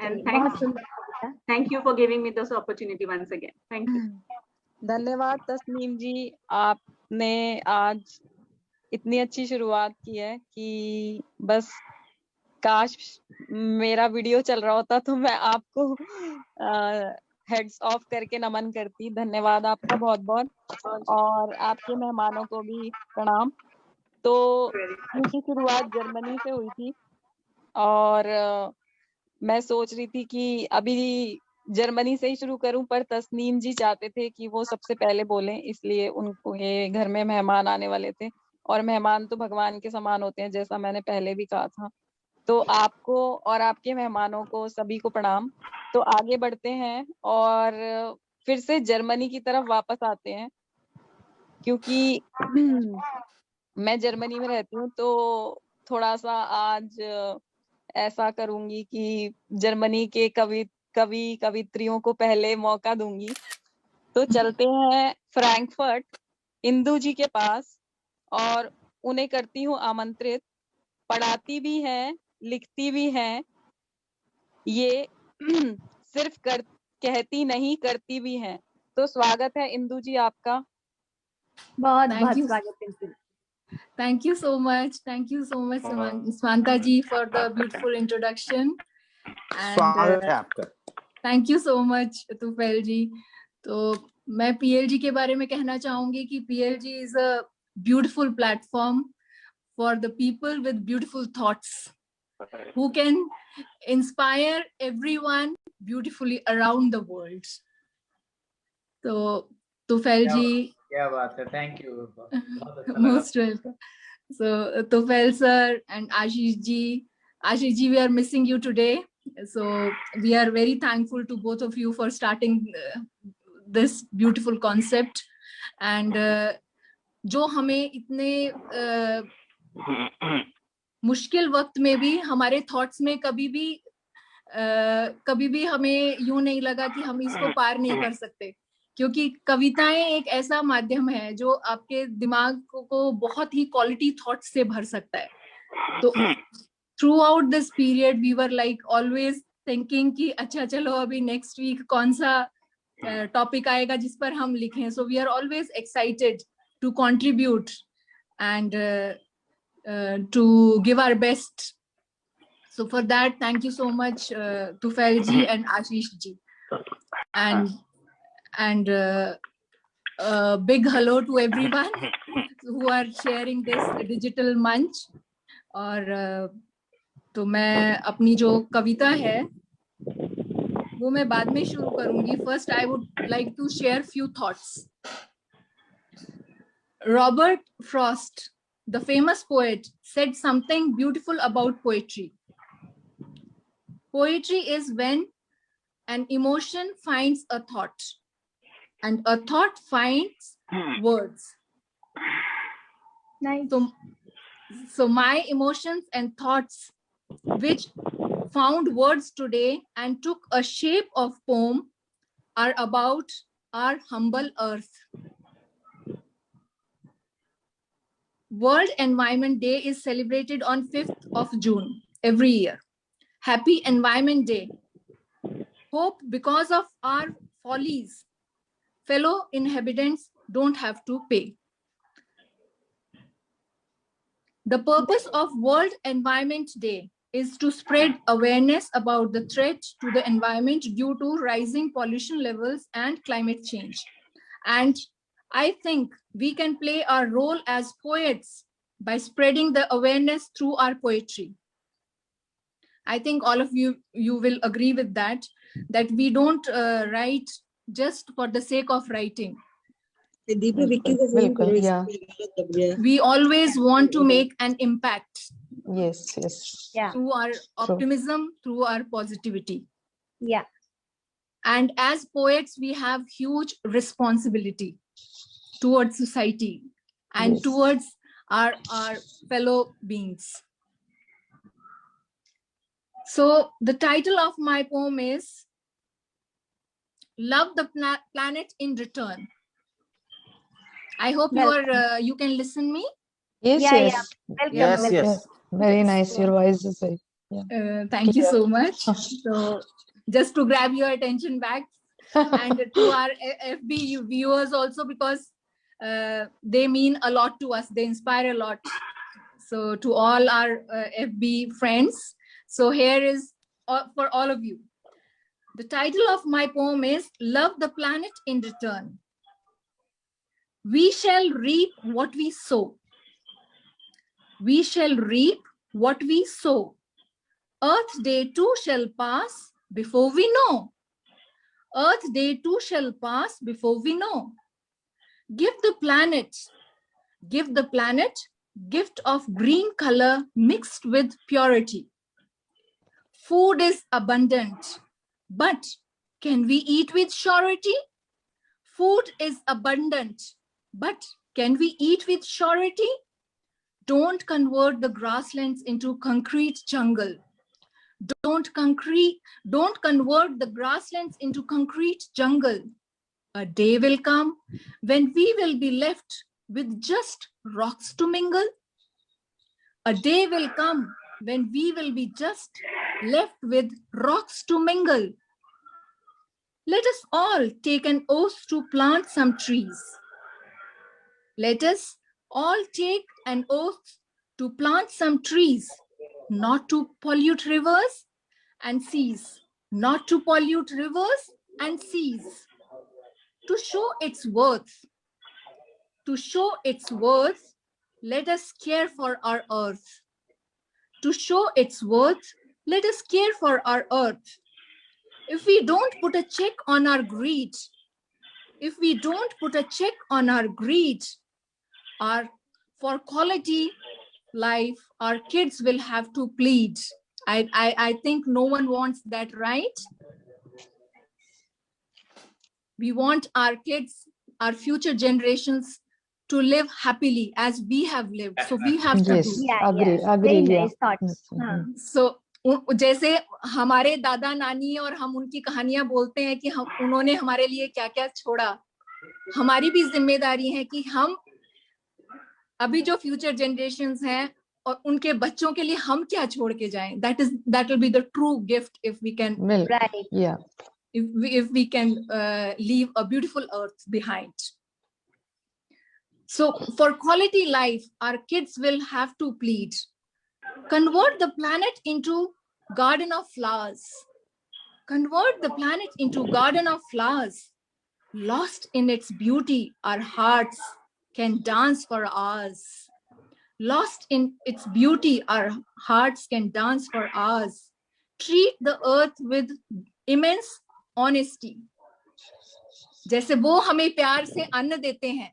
And बहुत सुंदर कविता। thank you for giving me this opportunity once again. Thank you. धन्यवाद तस्नीम जी, आपने आज इतनी अच्छी शुरुआत की है कि बस काश मेरा वीडियो चल रहा होता तो मैं आपको हेड्स ऑफ करके नमन करती। धन्यवाद आपका बहुत बहुत, और आपके मेहमानों को भी प्रणाम। तो इनकी शुरुआत जर्मनी से हुई थी, और मैं सोच रही थी कि अभी जर्मनी से ही शुरू करूं, पर तस्नीम जी चाहते थे कि वो सबसे पहले बोलें, इसलिए उनको ये घर में मेहमान आने वाले थे, और मेहमान तो भगवान के समान होते हैं, जैसा मैंने पहले भी कहा था। तो आपको और आपके मेहमानों को सभी को प्रणाम। तो आगे बढ़ते हैं और फिर से जर्मनी की तरफ वापस आते हैं, क्योंकि मैं जर्मनी में रहती हूँ, तो थोड़ा सा आज ऐसा करूंगी कि जर्मनी के कवित्रियों को पहले मौका दूंगी। तो चलते हैं फ्रैंकफर्ट इंदु जी के पास, और उन्हें करती हूँ आमंत्रित। पढ़ाती भी हैं, लिखती भी हैं, ये सिर्फ कहती नहीं, करती भी हैं। तो स्वागत है इंदु जी आपका। बहुत Thank बहुत you. स्वागत है Indu. Thank you so much. Thank you so much, Swanta ji, for the beautiful introduction. स्वागत है आपका। Thank you so much, Tufail जी। तो मैं PLG के बारे में कहना चाहूंगी कि PLG is a beautiful platform for the people with beautiful thoughts who can inspire everyone beautifully around the world. तो तुफैल जी, क्या बात है, thank you, most welcome. So Tufail sir and Ashish ji, we are missing you today. So we are very thankful to both of you for starting this beautiful concept. And जो हमें इतने मुश्किल वक्त में भी हमारे थॉट्स में कभी भी हमें यूं नहीं लगा कि हम इसको पार नहीं कर सकते, क्योंकि कविताएं एक ऐसा माध्यम है जो आपके दिमाग को बहुत ही क्वालिटी थॉट्स से भर सकता है। तो throughout this period we were like always thinking कि अच्छा चलो अभी नेक्स्ट वीक कौन सा टॉपिक आएगा जिस पर हम लिखें। So we are always excited to contribute and to give our best. So for that, thank you so much, Tufail ji and Ashish ji, and big hello to everyone who are sharing this digital munch. और तो मैं अपनी जो कविता है वो मैं बाद में शुरू करूंगी। First, I would like to share few thoughts. Robert Frost, the famous poet, said something beautiful about poetry. Poetry is when an emotion finds a thought, and a thought finds words. Nice. So my emotions and thoughts, which found words today and took a shape of poem, are about our humble earth. World Environment Day is celebrated on 5th of June every year. Happy Environment Day. Hope because of our follies, fellow inhabitants don't have to pay. The purpose of World Environment Day is to spread awareness about the threat to the environment due to rising pollution levels and climate change. And I think we can play our role as poets by spreading the awareness through our poetry. I think all of you will agree with that we don't write just for the sake of writing. Yeah. We always want to make an impact. Yes. Yeah. Through our optimism, through our positivity. Yeah. And as poets, we have huge responsibility towards society and Yes. towards our fellow beings. So the title of my poem is Love the Planet in Return. I hope you can listen me. Yes. Yeah. Welcome. Yes. Very nice. Your voice is very. Thank you so much. So just to grab your attention back, and to our FB viewers also, because they mean a lot to us, they inspire a lot. So to all our FB friends, so here is for all of you. The title of my poem is Love the Planet in Return. We shall reap what we sow. We shall reap what we sow. Earth Day too shall pass before we know. Earth Day too shall pass before we know. Give the planet gift of green color mixed with purity. Food is abundant, but can we eat with surety? Food is abundant, but can we eat with surety? Don't convert the grasslands into concrete jungle. Don't convert the grasslands into concrete jungle. A day will come when we will be left with just rocks to mingle. A day will come when we will be just left with rocks to mingle. Let us all take an oath to plant some trees. Let us all take an oath to plant some trees, not to pollute rivers and seas, not to pollute rivers and seas. To show its worth, let us care for our earth. To show its worth, let us care for our earth. If we don't put a check on our greed, for quality life, our kids will have to plead. I think no one wants that, right? We want our kids, our future generations to live happily as we have lived. So we have to Yes, do. agree. Very Yeah. nice thoughts. हाँ. So जैसे हमारे दादा नानी और हम उनकी कहानियां बोलते हैं कि उन्होंने हमारे लिए क्या क्या छोड़ा, हमारी भी जिम्मेदारी है कि हम अभी जो फ्यूचर जनरेशंस हैं और उनके बच्चों के लिए हम क्या छोड़ के जाएं. That will be the true gift if we can. Right. Yeah. If we can leave a beautiful earth behind. So for quality life, our kids will have to plead. Convert the planet into garden of flowers. Convert the planet into garden of flowers. Lost in its beauty, our hearts can dance for hours. Lost in its beauty, our hearts can dance for hours. Treat the earth with immense honesty. जैसे वो हमें प्यार से अन्न देते हैं,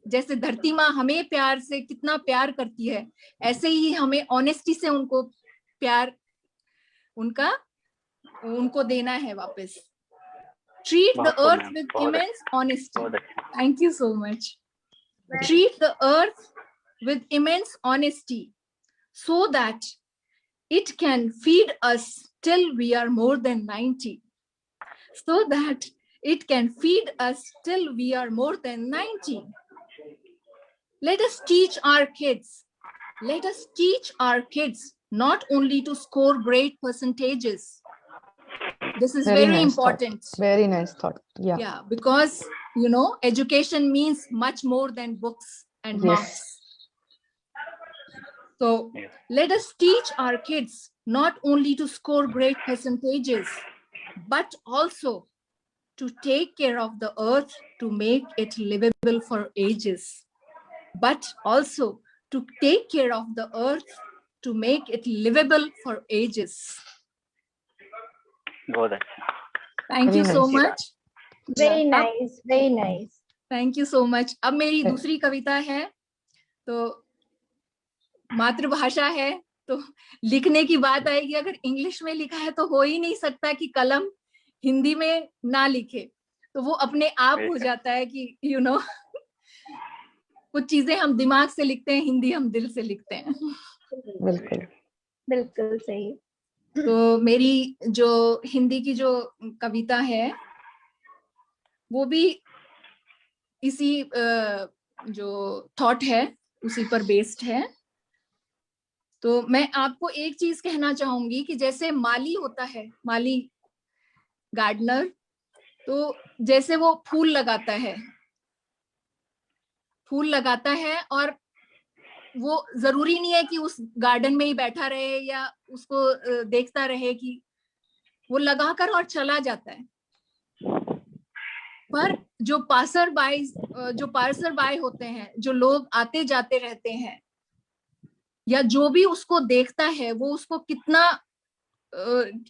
जैसे धरती माँ हमें प्यार से कितना प्यार करती है, ऐसे ही हमें ऑनेस्टी से उनको प्यार उनको देना है वापस. Treat the earth with immense honesty. Thank you so much. Treat the earth with immense honesty so that it can feed us till we are more than 90. So that it can feed us till we are more than 90. Let us teach our kids. Let us teach our kids not only to score great percentages. This is very nice important. Thought. Very nice thought. Yeah. Yeah, because education means much more than books and marks. So let us teach our kids not only to score great percentages, but also to take care of the earth to make it livable for ages. But also to take care of the earth to make it livable for ages. Thank you so much. Very nice. Very nice. Thank you so much. अब मेरी दूसरी कविता है, तो मातृभाषा है, तो लिखने की बात आएगी. अगर इंग्लिश में लिखा है तो हो ही नहीं सकता कि कलम हिंदी में ना लिखे, तो वो अपने आप हो जाता है कि कुछ चीजें हम दिमाग से लिखते हैं, हिंदी हम दिल से लिखते हैं. बिल्कुल सही. तो मेरी जो हिंदी की जो कविता है वो भी इसी जो थॉट है उसी पर बेस्ड है. तो मैं आपको एक चीज कहना चाहूंगी कि जैसे माली होता है, माली गार्डनर, तो जैसे वो फूल लगाता है और वो जरूरी नहीं है कि उस गार्डन में ही बैठा रहे या उसको देखता रहे, कि वो लगाकर और चला जाता है। पर जो पासर बाय होते हैं, जो लोग आते जाते रहते हैं, या जो भी उसको देखता है, वो उसको कितना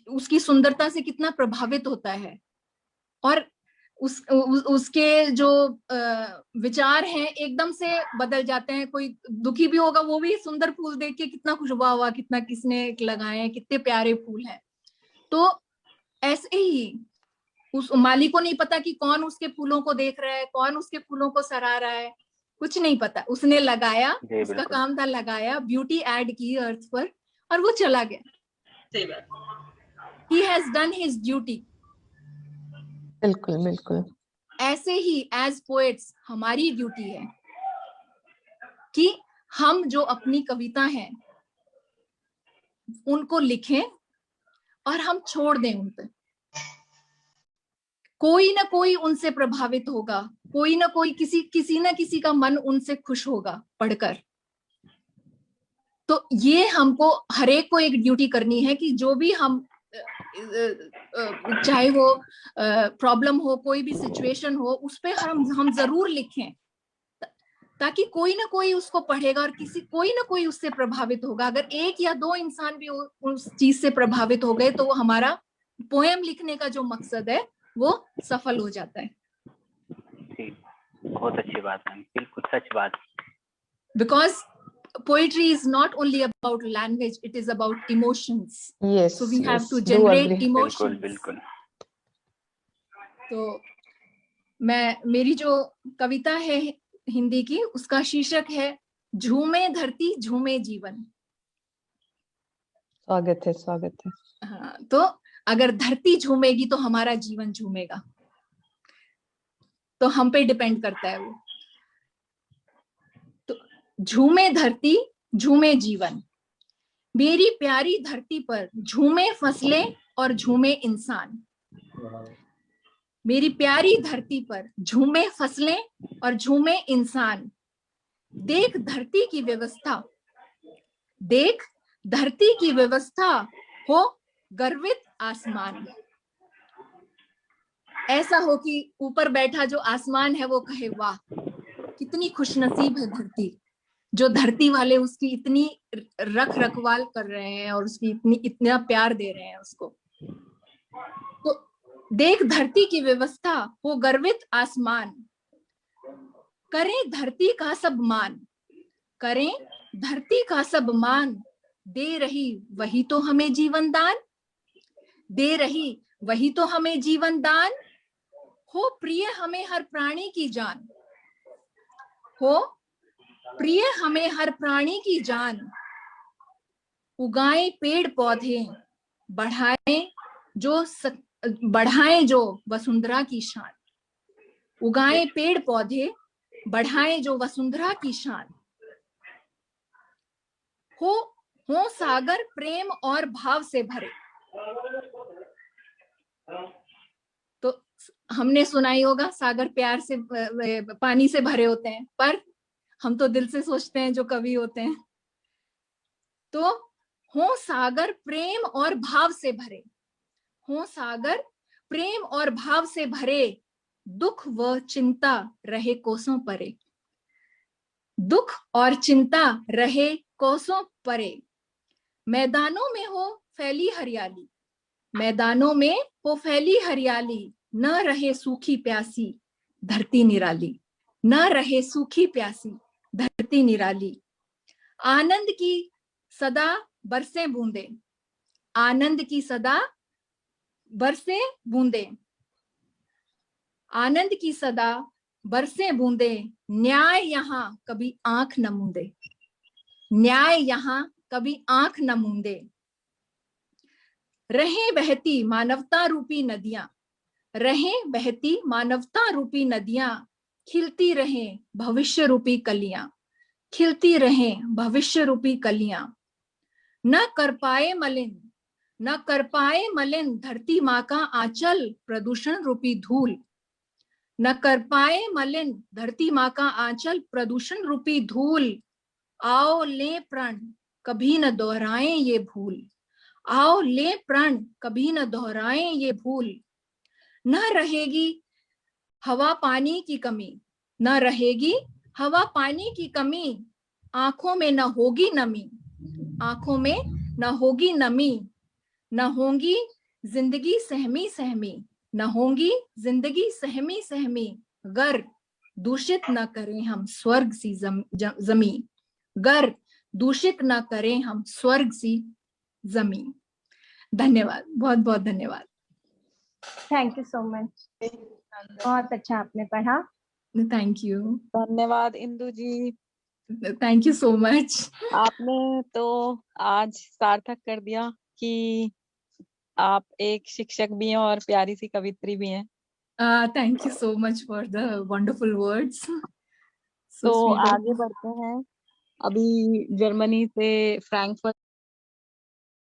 उसकी सुंदरता से कितना प्रभावित होता है, और उसके जो विचार हैं एकदम से बदल जाते हैं। कोई दुखी भी होगा, वो भी सुंदर फूल देख के कितना खुश हुआ, कितना किसने लगाए हैं, कितने प्यारे फूल हैं। तो ऐसे ही उस माली को नहीं पता कि कौन उसके फूलों को देख रहा है, कौन उसके फूलों को सराह रहा है, कुछ नहीं पता। उसने लगाया, उसका काम था लगाया, ब्यूटी ऐड की अर्थ पर, और वो चला गया। सही बात। He has done his duty. बिल्कुल बिल्कुल। ऐसे ही एज पोएट्स हमारी ड्यूटी है कि हम जो अपनी कविता हैं उनको लिखें और हम छोड़ दें उन पे। कोई ना कोई उनसे प्रभावित होगा, कोई ना कोई किसी ना किसी का मन उनसे खुश होगा पढ़कर। तो ये हमको हर एक को एक ड्यूटी करनी है कि जो भी हम चाहे वो प्रॉब्लम हो, कोई भी सिचुएशन हो, उस पे हम जरूर लिखें, ताकि कोई ना कोई उसको पढ़ेगा और कोई ना कोई उससे प्रभावित होगा। अगर एक या दो इंसान भी उस चीज से प्रभावित हो गए तो वो हमारा पोएम लिखने का जो मकसद है वो सफल हो जाता है। जी, बहुत अच्छी बात है, बिल्कुल सच बात। Because poetry is not only about language, it is about emotions. Yes, so we have yes, to do generate agree. emotions. बिल्कुल। तो मेरी जो कविता है हिंदी की, उसका शीर्षक है झूमे धरती झूमे जीवन। स्वागत है, स्वागत है। हाँ, तो अगर धरती झूमेगी तो हमारा जीवन झूमेगा, तो हम पे डिपेंड करता है वो। झूमे धरती झूमे जीवन, मेरी प्यारी धरती पर झूमे फसलें और झूमे इंसान। मेरी प्यारी धरती पर झूमे फसलें और झूमे इंसान। देख धरती की व्यवस्था, देख धरती की व्यवस्था, हो गर्वित आसमान। ऐसा हो कि ऊपर बैठा जो आसमान है वो कहे वाह कितनी खुशनसीब है धरती, जो धरती वाले उसकी इतनी रखवाल कर रहे हैं और उसकी इतना प्यार दे रहे हैं उसको। तो देख धरती की व्यवस्था, हो गर्वित आसमान। करें धरती का सब मान, करें धरती का सब मान। दे रही वही तो हमें जीवन दान, दे रही वही तो हमें जीवन दान। हो प्रिय हमें हर प्राणी की जान, हो प्रिय हमें हर प्राणी की जान। उगाएं पेड़ पौधे, बढ़ाएं जो वसुंधरा की शान। उगाएं पेड़ पौधे, बढ़ाएं जो वसुंधरा की शान। हो सागर प्रेम और भाव से भरे। तो हमने सुना ही होगा सागर प्यार से, पानी से भरे होते हैं, पर हम तो दिल से सोचते हैं जो कवि होते हैं। तो हो सागर प्रेम और भाव से भरे, हो सागर प्रेम और भाव से भरे। दुख व चिंता रहे कोसों परे, दुख और चिंता रहे कोसों परे। मैदानों में हो फैली हरियाली, मैदानों में हो फैली हरियाली। न रहे सूखी प्यासी धरती निराली, न रहे सूखी प्यासी धरती निराली। आनंद की सदा बरसे बूंदे, आनंद की सदा बरसे बूंदे। आनंद की सदा बरसे बूंदे। न्याय यहाँ कभी आंख न मूंदे, न्याय यहाँ कभी आंख न मूंदे। रहें बहती मानवता रूपी नदियां, रहें बहती मानवता रूपी नदियां। खिलती रहें भविष्य रूपी कलियां, खिलती रहें भविष्य रूपी कलियां। न कर पाए मलिन, न कर पाए मलिन धरती माँ का आंचल प्रदूषण रूपी धूल। न कर पाए मलिन धरती माँ का आंचल प्रदूषण रूपी धूल। आओ ले प्रण कभी न दोहराएं ये भूल। आओ ले प्रण कभी न दोहराएं ये भूल। न रहेगी हवा पानी की कमी, न रहेगी हवा पानी की कमी। आंखों में न होगी नमी, आंखों में न होगी नमी। न होंगी जिंदगी सहमी सहमी, न होंगी जिंदगी सहमी सहमी। गर दूषित न करें हम स्वर्ग सी जमी, गर दूषित न करें हम स्वर्ग सी जमी। धन्यवाद, बहुत बहुत धन्यवाद। थैंक यू सो मच, बहुत अच्छा आपने पढ़ा। थैंक यू, धन्यवाद इंदु जी, थैंक यू सो मच। आपने तो आज सार्थक कर दिया कि आप एक शिक्षक भी हैं और प्यारी सी कवित्री भी हैं। Thank you so much for the wonderful words. तो आगे बढ़ते हैं। अभी जर्मनी से फ्रैंकफर्ट